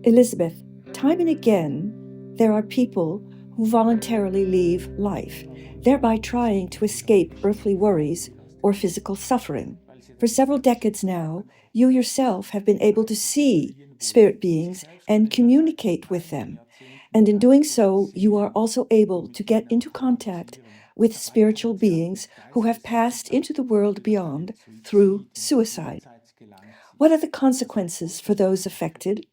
Elisabeth, time and again, there are people who voluntarily leave life, thereby trying to escape earthly worries or physical suffering. For several decades now, you yourself have been able to see spirit beings and communicate with them. And in doing so, you are also able to get into contact with spiritual beings who have passed into the world beyond through suicide. What are the consequences for those affected?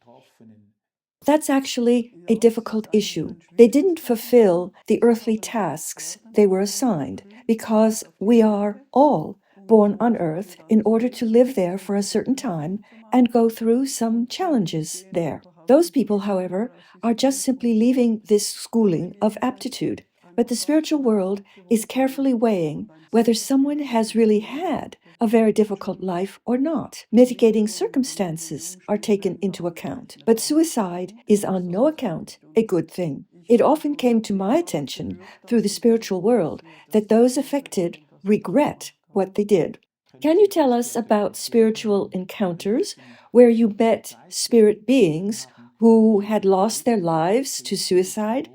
That's actually a difficult issue. They didn't fulfill the earthly tasks they were assigned because we are all born on earth in order to live there for a certain time and go through some challenges there. Those people, however, are just simply leaving this schooling of aptitude. But the spiritual world is carefully weighing whether someone has really had a very difficult life or not. Mitigating circumstances are taken into account, but suicide is on no account a good thing. It often came to my attention through the spiritual world that those affected regret what they did. Can you tell us about spiritual encounters where you met spirit beings who had lost their lives to suicide?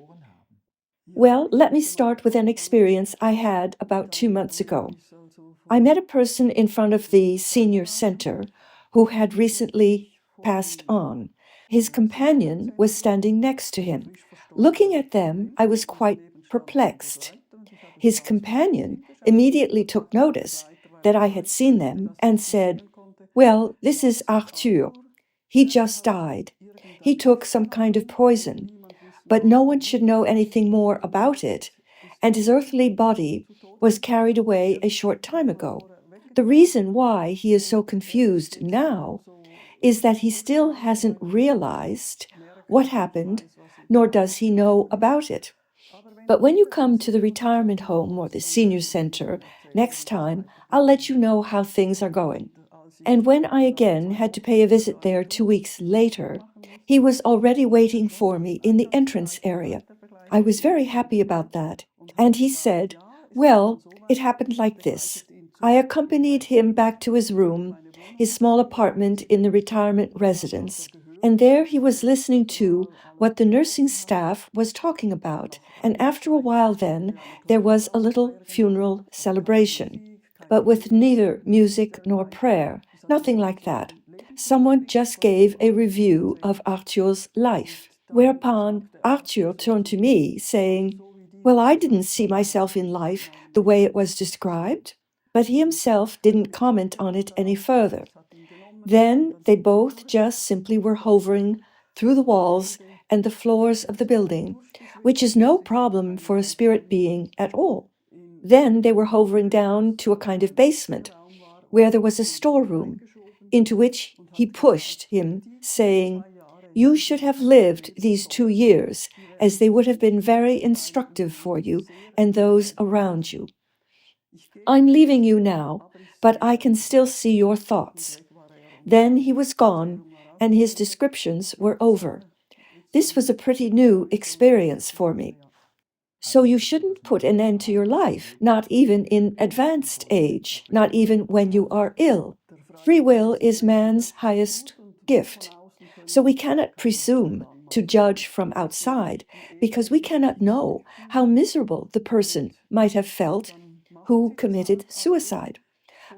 Well, let me start with an experience I had about 2 months ago. I met a person in front of the senior center who had recently passed on. His companion was standing next to him. Looking at them, I was quite perplexed. His companion immediately took notice that I had seen them and said, "Well, this is Arthur. He just died. He took some kind of poison, but no one should know anything more about it, and his earthly body was carried away a short time ago. The reason why he is so confused now is that he still hasn't realized what happened, nor does he know about it. But when you come to the retirement home or the senior center next time, I'll let you know how things are going." And when I again had to pay a visit there 2 weeks later, he was already waiting for me in the entrance area. I was very happy about that. And he said, "Well, it happened like this. I accompanied him back to his room, his small apartment in the retirement residence, and there he was listening to what the nursing staff was talking about. And after a while then, there was a little funeral celebration, but with neither music nor prayer, nothing like that. Someone just gave a review of Arthur's life, whereupon Arthur turned to me, saying, 'Well, I didn't see myself in life the way it was described.' But he himself didn't comment on it any further. Then they both just simply were hovering through the walls and the floors of the building, which is no problem for a spirit being at all. Then they were hovering down to a kind of basement, where there was a storeroom, into which he pushed him, saying, 'You should have lived these 2 years, as they would have been very instructive for you and those around you. I'm leaving you now, but I can still see your thoughts.' Then he was gone, and his descriptions were over. This was a pretty new experience for me. So you shouldn't put an end to your life, not even in advanced age, not even when you are ill. Free will is man's highest gift. So we cannot presume to judge from outside, because we cannot know how miserable the person might have felt who committed suicide.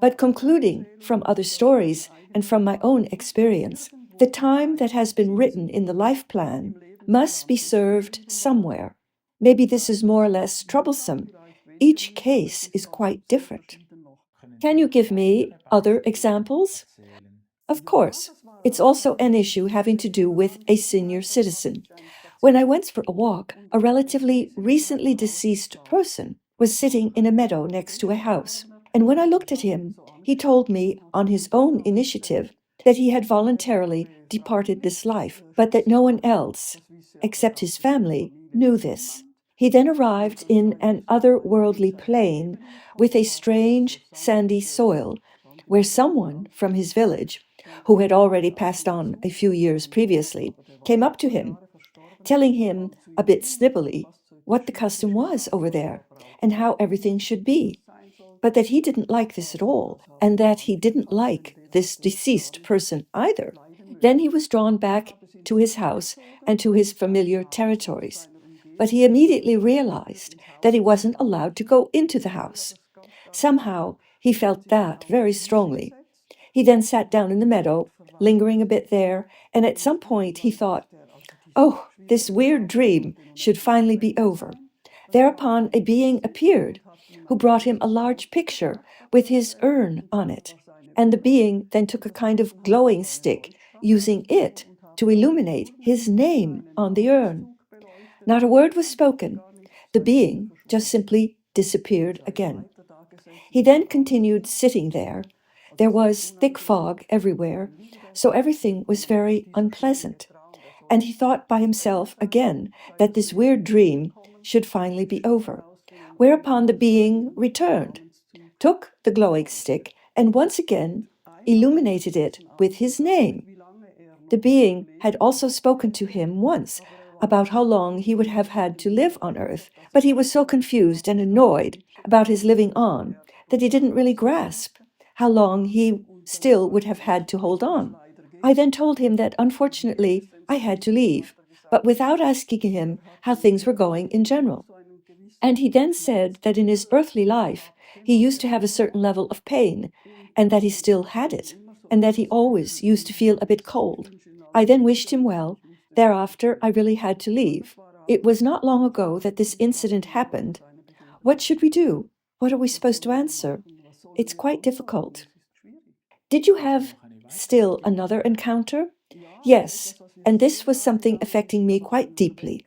But concluding from other stories and from my own experience, the time that has been written in the life plan must be served somewhere. Maybe this is more or less troublesome. Each case is quite different. Can you give me other examples? Of course. It's also an issue having to do with a senior citizen. When I went for a walk, a relatively recently deceased person was sitting in a meadow next to a house. And when I looked at him, he told me on his own initiative that he had voluntarily departed this life, but that no one else, except his family, knew this. He then arrived in an otherworldly plane with a strange sandy soil, where someone from his village, who had already passed on a few years previously, came up to him, telling him a bit snippily what the custom was over there and how everything should be, but that he didn't like this at all, and that he didn't like this deceased person either. Then he was drawn back to his house and to his familiar territories. But he immediately realized that he wasn't allowed to go into the house. Somehow he felt that very strongly. He then sat down in the meadow, lingering a bit there, and at some point he thought, "Oh, this weird dream should finally be over." Thereupon a being appeared who brought him a large picture with his urn on it, and the being then took a kind of glowing stick, using it to illuminate his name on the urn. Not a word was spoken. The being just simply disappeared again. He then continued sitting there. There was thick fog everywhere, so everything was very unpleasant. And he thought by himself again that this weird dream should finally be over. Whereupon the being returned, took the glowing stick, and once again illuminated it with his name. The being had also spoken to him once about how long he would have had to live on earth, but he was so confused and annoyed about his living on that he didn't really grasp how long he still would have had to hold on. I then told him that unfortunately I had to leave, but without asking him how things were going in general. And he then said that in his earthly life he used to have a certain level of pain, and that he still had it, and that he always used to feel a bit cold. I then wished him well. Thereafter, I really had to leave. It was not long ago that this incident happened. What should we do? What are we supposed to answer? It's quite difficult. Did you have still another encounter? Yes, and this was something affecting me quite deeply.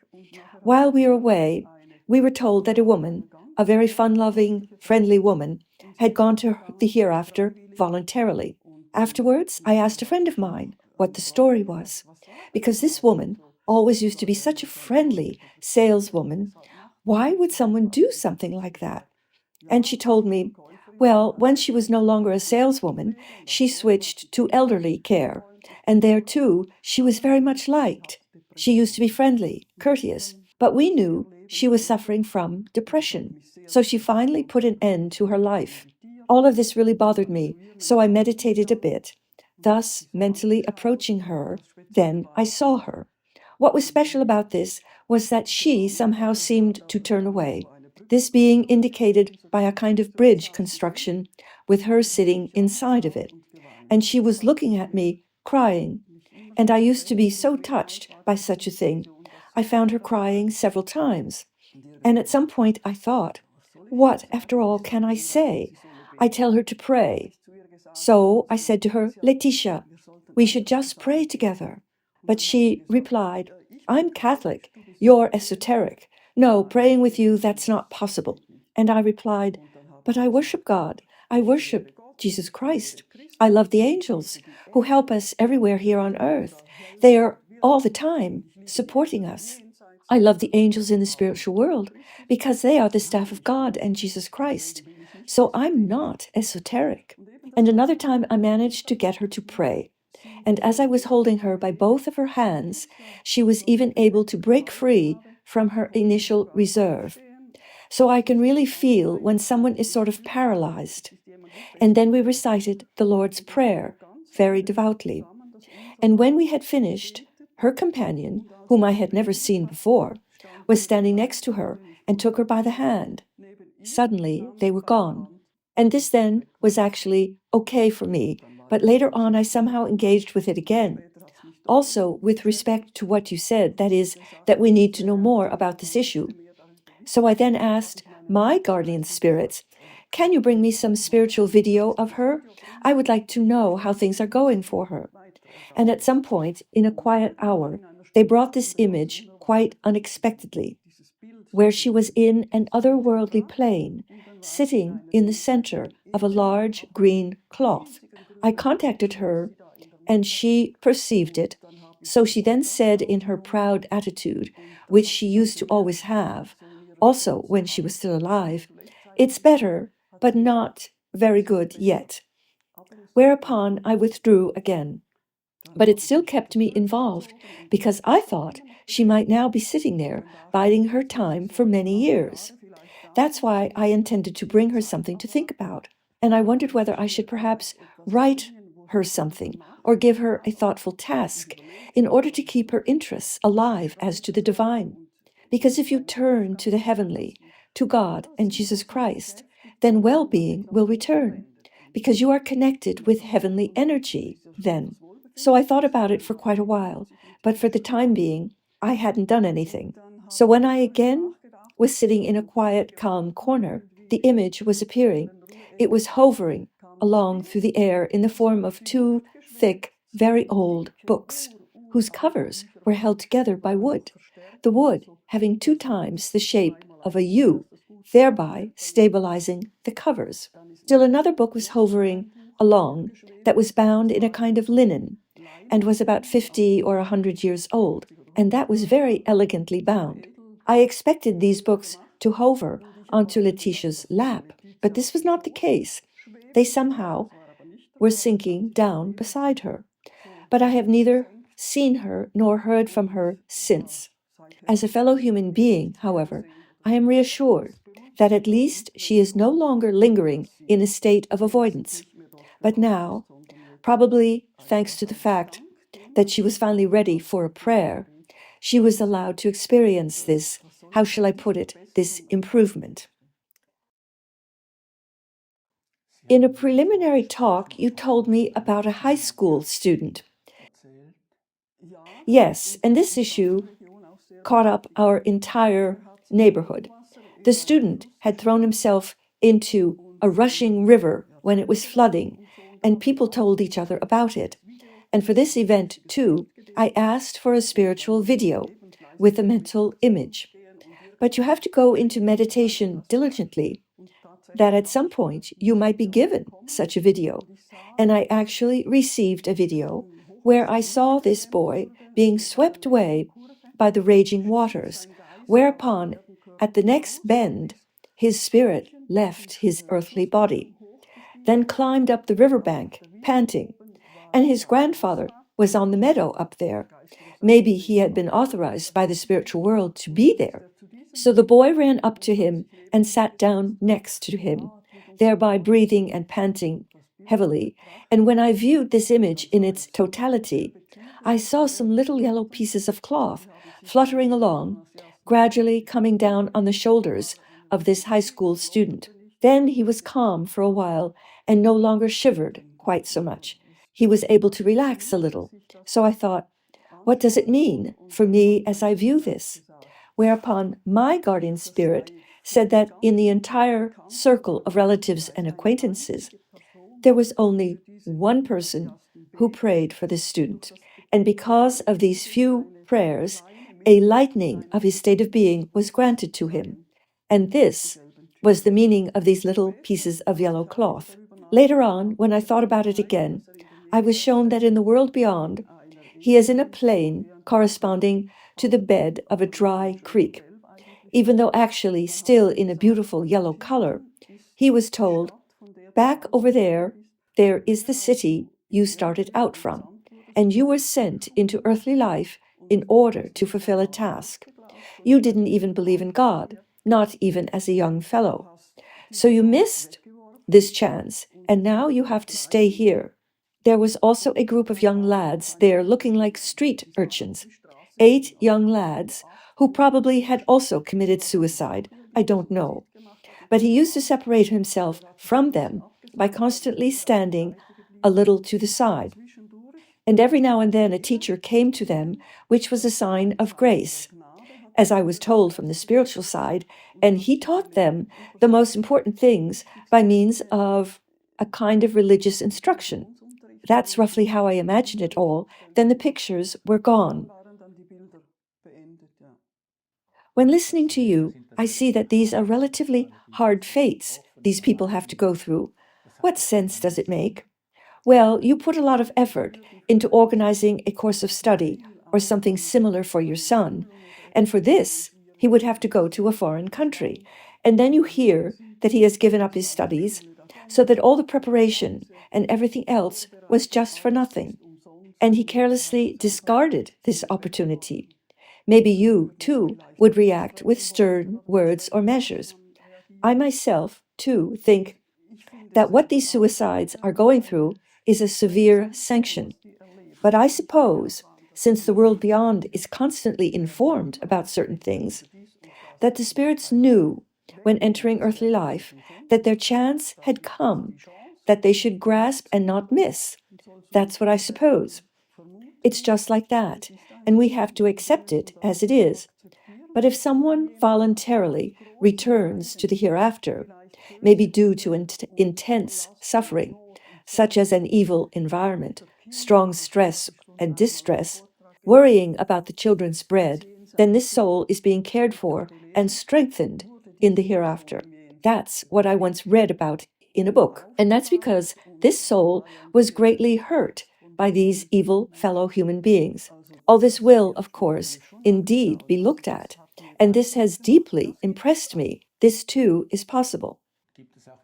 While we were away, we were told that a woman, a very fun-loving, friendly woman, had gone to the Hereafter voluntarily. Afterwards, I asked a friend of mine what the story was, because this woman always used to be such a friendly saleswoman. Why would someone do something like that? And she told me, well, when she was no longer a saleswoman, she switched to elderly care, and there too she was very much liked. She used to be friendly, courteous, but we knew she was suffering from depression, so she finally put an end to her life. All of this really bothered me, so I meditated a bit, thus mentally approaching her. Then I saw her. What was special about this was that she somehow seemed to turn away, this being indicated by a kind of bridge construction with her sitting inside of it. And she was looking at me, crying. And I used to be so touched by such a thing. I found her crying several times. And at some point I thought, what, after all, can I say? I tell her to pray. So I said to her, Laetitia, we should just pray together. But she replied, I'm Catholic, you're esoteric. No, praying with you, that's not possible. And I replied, but I worship God. I worship Jesus Christ. I love the angels who help us everywhere here on earth. They are all the time supporting us. I love the angels in the spiritual world because they are the staff of God and Jesus Christ. So I'm not esoteric. And another time I managed to get her to pray. And as I was holding her by both of her hands, she was even able to break free from her initial reserve. So I can really feel when someone is sort of paralyzed. And then we recited the Lord's Prayer very devoutly. And when we had finished, her companion, whom I had never seen before, was standing next to her and took her by the hand. Suddenly, they were gone. And this then was actually okay for me, but later on I somehow engaged with it again. Also, with respect to what you said, that is, that we need to know more about this issue. So I then asked my guardian spirits, can you bring me some spiritual video of her? I would like to know how things are going for her. And at some point, in a quiet hour, they brought this image quite unexpectedly, where she was in an otherworldly plane, sitting in the center of a large green cloth. I contacted her, and she perceived it. So she then said in her proud attitude, which she used to always have, also when she was still alive, it's better, but not very good yet. Whereupon I withdrew again. But it still kept me involved, because I thought she might now be sitting there, biding her time for many years. That's why I intended to bring her something to think about, and I wondered whether I should perhaps write her something or give her a thoughtful task in order to keep her interests alive as to the divine. Because if you turn to the heavenly, to God and Jesus Christ, then well being will return, because you are connected with heavenly energy then. So I thought about it for quite a while, but for the time being, I hadn't done anything. So when I again was sitting in a quiet, calm corner, the image was appearing. It was hovering along through the air in the form of two thick, very old books, whose covers were held together by wood, the wood having 2 times the shape of a U, thereby stabilizing the covers. Still another book was hovering along that was bound in a kind of linen and was about 50 or 100 years old, and that was very elegantly bound. I expected these books to hover onto Letitia's lap, but this was not the case. They somehow were sinking down beside her. But I have neither seen her nor heard from her since. As a fellow human being, however, I am reassured that at least she is no longer lingering in a state of avoidance. But now, probably thanks to the fact that she was finally ready for a prayer, she was allowed to experience this, how shall I put it, this improvement. In a preliminary talk, you told me about a high school student. Yes, and this issue caught up our entire neighborhood. The student had thrown himself into a rushing river when it was flooding, and people told each other about it. And for this event, too, I asked for a spiritual video with a mental image. But you have to go into meditation diligently, that at some point you might be given such a video. And I actually received a video where I saw this boy being swept away by the raging waters, whereupon at the next bend his spirit left his earthly body, then climbed up the riverbank, panting, and his grandfather was on the meadow up there. Maybe he had been authorized by the spiritual world to be there. So the boy ran up to him and sat down next to him, thereby breathing and panting heavily. And when I viewed this image in its totality, I saw some little yellow pieces of cloth fluttering along, gradually coming down on the shoulders of this high school student. Then he was calm for a while and no longer shivered quite so much. He was able to relax a little. So I thought, what does it mean for me as I view this? Whereupon my guardian spirit said that in the entire circle of relatives and acquaintances, there was only one person who prayed for this student. And because of these few prayers, a lightening of his state of being was granted to him. And this was the meaning of these little pieces of yellow cloth. Later on, when I thought about it again, I was shown that in the world beyond, he is in a plain corresponding to the bed of a dry creek. Even though actually still in a beautiful yellow color, he was told, back over there, there is the city you started out from, and you were sent into earthly life in order to fulfill a task. You didn't even believe in God, not even as a young fellow. So you missed this chance, and now you have to stay here. There was also a group of young lads there looking like street urchins. 8 young lads who probably had also committed suicide. I don't know. But he used to separate himself from them by constantly standing a little to the side. And every now and then a teacher came to them, which was a sign of grace, as I was told from the spiritual side, and he taught them the most important things by means of a kind of religious instruction. That's roughly how I imagined it all. Then the pictures were gone. When listening to you, I see that these are relatively hard fates these people have to go through. What sense does it make? Well, you put a lot of effort into organizing a course of study or something similar for your son, and for this, he would have to go to a foreign country. And then you hear that he has given up his studies, so that all the preparation and everything else was just for nothing. And he carelessly discarded this opportunity. Maybe you, too, would react with stern words or measures. I myself, too, think that what these suicides are going through is a severe sanction. But I suppose, since the world beyond is constantly informed about certain things, that the spirits knew, when entering earthly life, that their chance had come, that they should grasp and not miss. That's what I suppose. It's just like that, and we have to accept it as it is. But if someone voluntarily returns to the hereafter, maybe due to intense suffering, such as an evil environment, strong stress and distress, worrying about the children's bread, then this soul is being cared for and strengthened in the hereafter. That's what I once read about in a book. And that's because this soul was greatly hurt by these evil fellow human beings. All this will, of course, indeed be looked at, and this has deeply impressed me. This too is possible.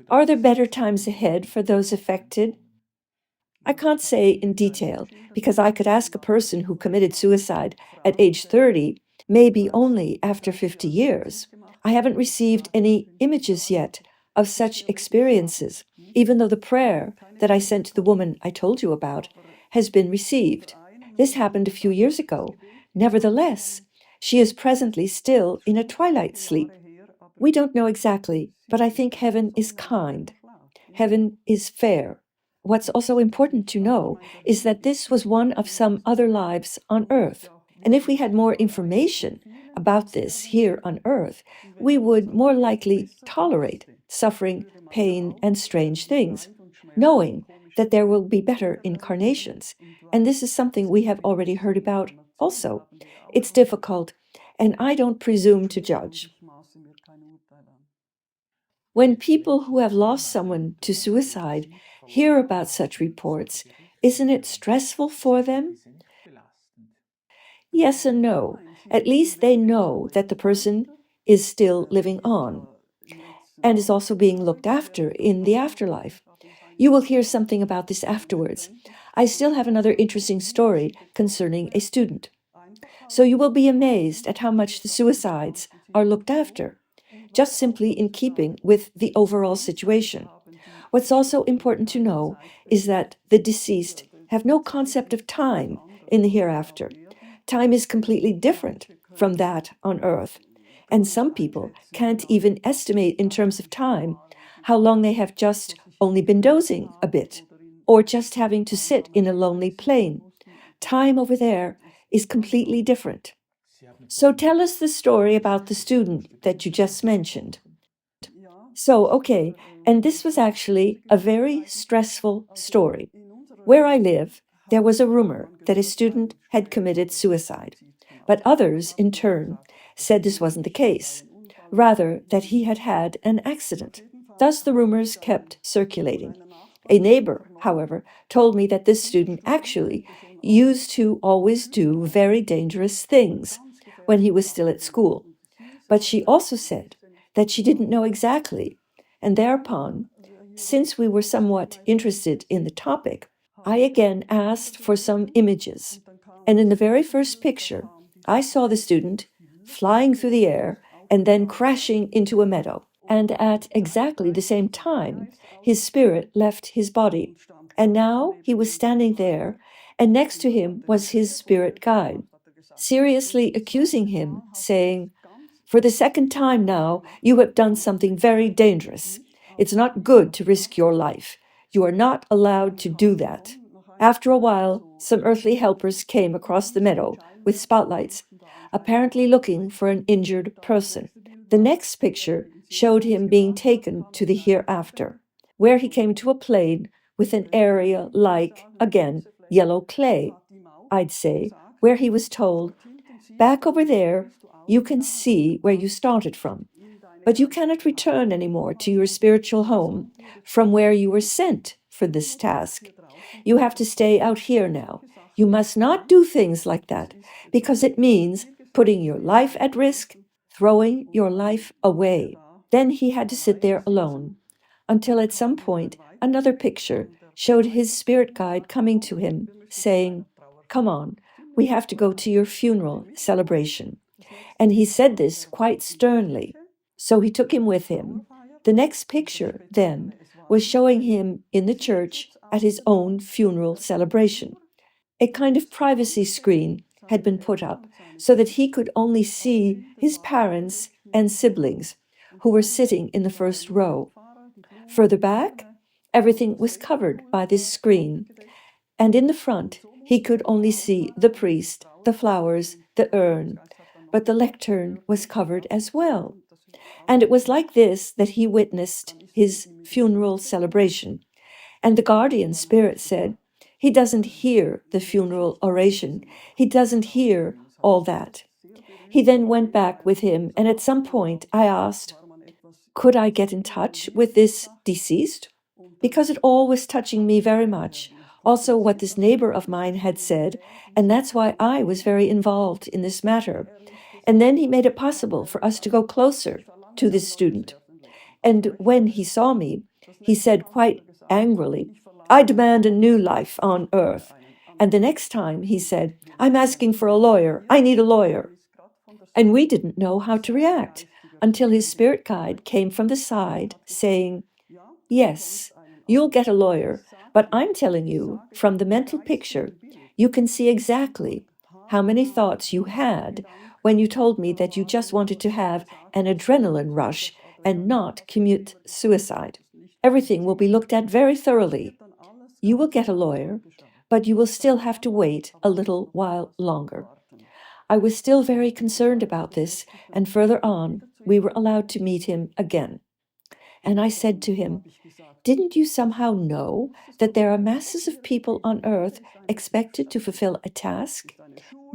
Are there better times ahead for those affected? I can't say in detail, because I could ask a person who committed suicide at age 30, maybe only after 50 years. I haven't received any images yet of such experiences, even though the prayer that I sent to the woman I told you about has been received. This happened a few years ago. Nevertheless, she is presently still in a twilight sleep. We don't know exactly, but I think heaven is kind. Heaven is fair. What's also important to know is that this was one of some other lives on earth. And if we had more information about this here on earth, we would more likely tolerate suffering, pain, and strange things, knowing that there will be better incarnations. And this is something we have already heard about also. It's difficult, and I don't presume to judge. When people who have lost someone to suicide hear about such reports, isn't it stressful for them? Yes and no. At least they know that the person is still living on and is also being looked after in the afterlife. You will hear something about this afterwards. I still have another interesting story concerning a student. So you will be amazed at how much the suicides are looked after, just simply in keeping with the overall situation. What's also important to know is that the deceased have no concept of time in the hereafter. Time is completely different from that on earth. And some people can't even estimate in terms of time how long they have just only been dozing a bit, or just having to sit in a lonely plane. Time over there is completely different. So tell us the story about the student that you just mentioned. So, okay, and this was actually a very stressful story. Where I live, there was a rumor that a student had committed suicide, but others, in turn, said this wasn't the case, rather that he had had an accident. Thus the rumors kept circulating. A neighbor, however, told me that this student actually used to always do very dangerous things when he was still at school. But she also said that she didn't know exactly, and thereupon, since we were somewhat interested in the topic, I again asked for some images. And in the very first picture, I saw the student flying through the air and then crashing into a meadow. And at exactly the same time, his spirit left his body. And now he was standing there, and next to him was his spirit guide, seriously accusing him, saying, "For the second time now, you have done something very dangerous. It's not good to risk your life. You are not allowed to do that." After a while, some earthly helpers came across the meadow with spotlights, apparently looking for an injured person. The next picture showed him being taken to the hereafter, where he came to a plain with an area like, again, yellow clay, I'd say, where he was told, "Back over there, you can see where you started from, but you cannot return anymore to your spiritual home from where you were sent for this task. You have to stay out here now. You must not do things like that, because it means putting your life at risk, throwing your life away." Then he had to sit there alone, until at some point another picture showed his spirit guide coming to him, saying, "Come on, we have to go to your funeral celebration." And he said this quite sternly, so he took him with him. The next picture, then, was showing him in the church at his own funeral celebration. A kind of privacy screen had been put up so that he could only see his parents and siblings, who were sitting in the first row. Further back, everything was covered by this screen, and in the front, he could only see the priest, the flowers, the urn, but the lectern was covered as well. And it was like this that he witnessed his funeral celebration. And the guardian spirit said, he doesn't hear the funeral oration. He doesn't hear all that. He then went back with him, and at some point I asked, could I get in touch with this deceased? Because it all was touching me very much. Also, what this neighbor of mine had said, and that's why I was very involved in this matter. And then he made it possible for us to go closer to this student. And when he saw me, he said quite angrily, I demand a new life on earth. And the next time he said, I'm asking for a lawyer. I need a lawyer. And we didn't know how to react until his spirit guide came from the side saying, yes, you'll get a lawyer, but I'm telling you, from the mental picture, you can see exactly how many thoughts you had when you told me that you just wanted to have an adrenaline rush and not commit suicide. Everything will be looked at very thoroughly. You will get a lawyer, but you will still have to wait a little while longer. I was still very concerned about this, and further on, we were allowed to meet him again. And I said to him, didn't you somehow know that there are masses of people on earth expected to fulfill a task,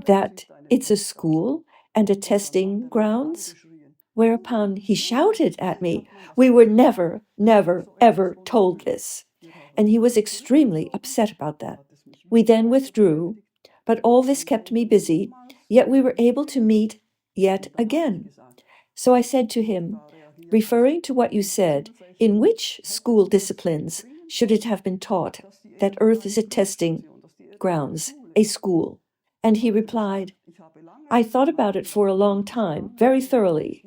that it's a school and a testing grounds? Whereupon he shouted at me, we were never, never, ever told this. And he was extremely upset about that. We then withdrew, but all this kept me busy, yet we were able to meet yet again. So I said to him, referring to what you said, in which school disciplines should it have been taught that Earth is a testing grounds, a school? And he replied, I thought about it for a long time, very thoroughly.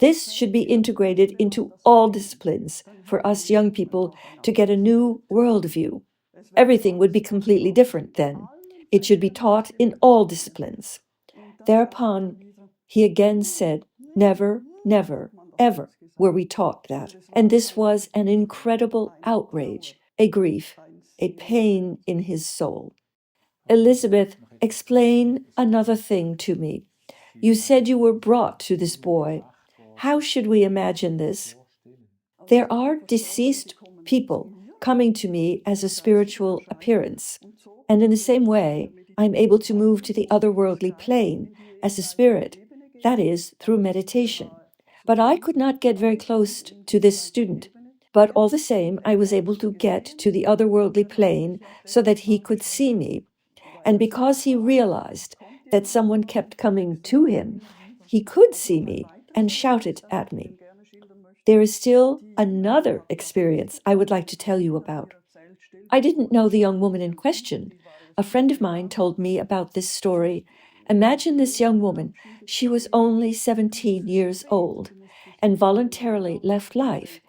This should be integrated into all disciplines for us young people to get a new worldview. Everything would be completely different then. It should be taught in all disciplines. Thereupon, he again said, never, never, ever were we taught that. And this was an incredible outrage, a grief, a pain in his soul. Elisabeth, explain another thing to me. You said you were brought to this boy. How should we imagine this? There are deceased people coming to me as a spiritual appearance. And in the same way, I'm able to move to the otherworldly plane as a spirit, that is, through meditation. But I could not get very close to this student. But all the same, I was able to get to the otherworldly plane so that he could see me. And because he realized that someone kept coming to him, he could see me and shouted at me. There is still another experience I would like to tell you about. I didn't know the young woman in question. A friend of mine told me about this story. Imagine this young woman. She was only 17 years old and voluntarily left life.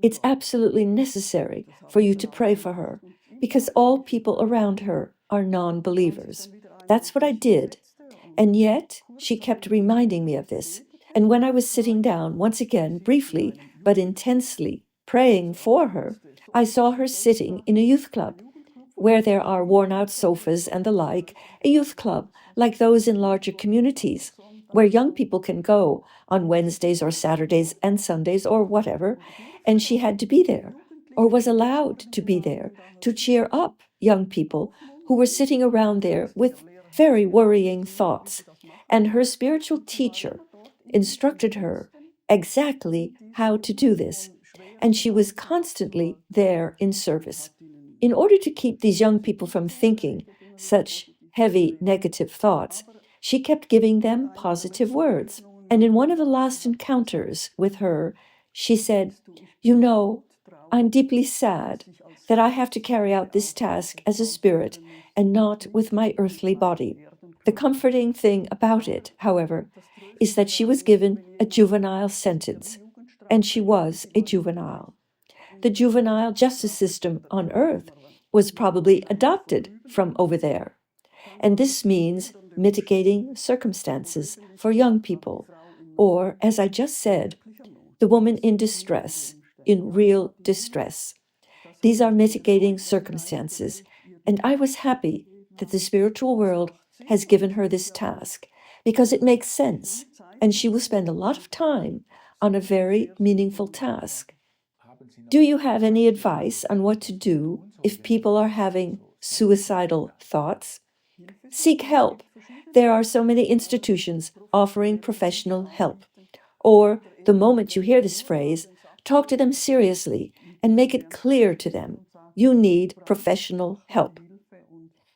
It's absolutely necessary for you to pray for her because all people around her are non-believers. That's what I did. And yet she kept reminding me of this. And when I was sitting down once again, briefly but intensely, praying for her, I saw her sitting in a youth club, where there are worn-out sofas and the like, a youth club like those in larger communities, where young people can go on Wednesdays or Saturdays and Sundays or whatever, and she had to be there, or was allowed to be there, to cheer up young people who were sitting around there with very worrying thoughts. And her spiritual teacher instructed her exactly how to do this, and she was constantly there in service. In order to keep these young people from thinking such heavy negative thoughts, she kept giving them positive words. And in one of the last encounters with her, she said, you know, I'm deeply sad that I have to carry out this task as a spirit and not with my earthly body. The comforting thing about it, however, is that she was given a juvenile sentence, and she was a juvenile. the juvenile justice system on Earth was probably adopted from over there. And this means mitigating circumstances for young people, or, as I just said, the woman in distress, in real distress. These are mitigating circumstances, and I was happy that the spiritual world has given her this task because it makes sense, and she will spend a lot of time on a very meaningful task. Do you have any advice on what to do if people are having suicidal thoughts? Seek help. There are so many institutions offering professional help. Or, the moment you hear this phrase, talk to them seriously and make it clear to them you need professional help.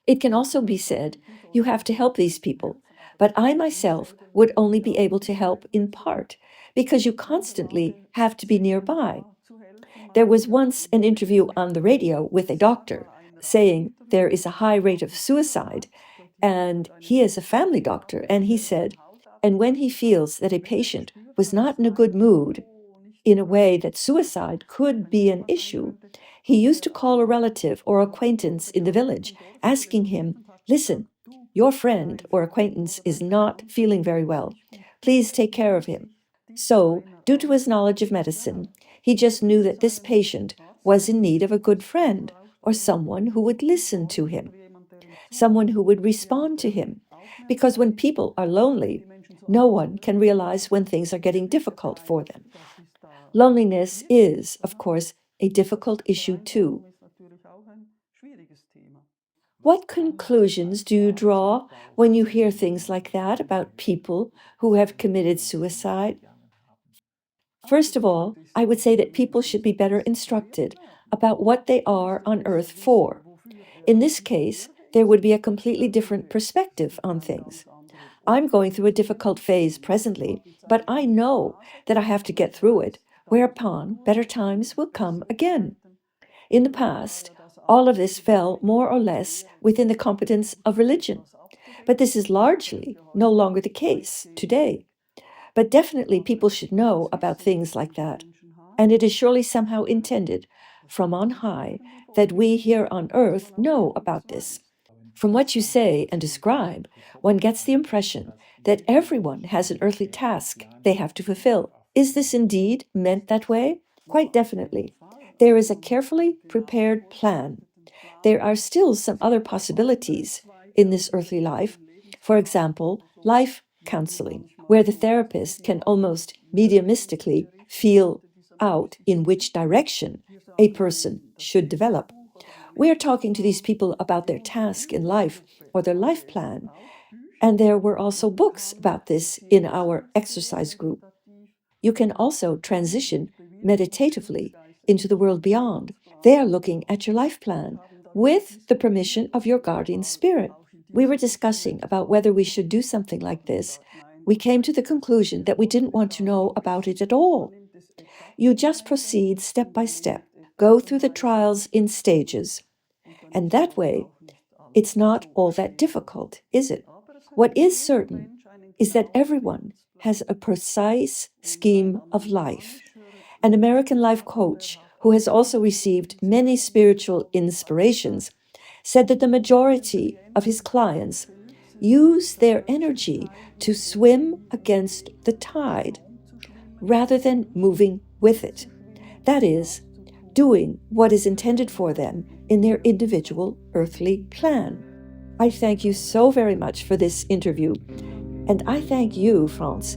It can also be said you have to help these people, but I myself would only be able to help in part because you constantly have to be nearby. There was once an interview on the radio with a doctor saying there is a high rate of suicide, and he is a family doctor, and he said, and when he feels that a patient was not in a good mood, in a way that suicide could be an issue, he used to call a relative or acquaintance in the village, asking him, listen, your friend or acquaintance is not feeling very well. Please take care of him. So, due to his knowledge of medicine, he just knew that this patient was in need of a good friend or someone who would listen to him, someone who would respond to him. Because when people are lonely, no one can realize when things are getting difficult for them. Loneliness is, of course, a difficult issue too. What conclusions do you draw when you hear things like that about people who have committed suicide? First of all, I would say that people should be better instructed about what they are on earth for. In this case, there would be a completely different perspective on things. I'm going through a difficult phase presently, but I know that I have to get through it, whereupon better times will come again. In the past, all of this fell more or less within the competence of religion, but this is largely no longer the case today. But definitely people should know about things like that, and it is surely somehow intended from on high that we here on earth know about this. From what you say and describe, one gets the impression that everyone has an earthly task they have to fulfill. Is this indeed meant that way? Quite definitely. There is a carefully prepared plan. There are still some other possibilities in this earthly life. For example, life counseling, where the therapist can almost mediumistically feel out in which direction a person should develop. We are talking to these people about their task in life or their life plan, and there were also books about this in our exercise group. You can also transition meditatively into the world beyond. They are looking at your life plan with the permission of your guardian spirit. We were discussing about whether we should do something like this. We came to the conclusion that we didn't want to know about it at all. You just proceed step by step, go through the trials in stages. And that way, it's not all that difficult, is it? What is certain is that everyone has a precise scheme of life. An American life coach who has also received many spiritual inspirations said that the majority of his clients use their energy to swim against the tide rather than moving with it. That is, doing what is intended for them in their individual earthly plan. I thank you so very much for this interview, and I thank you, Franz,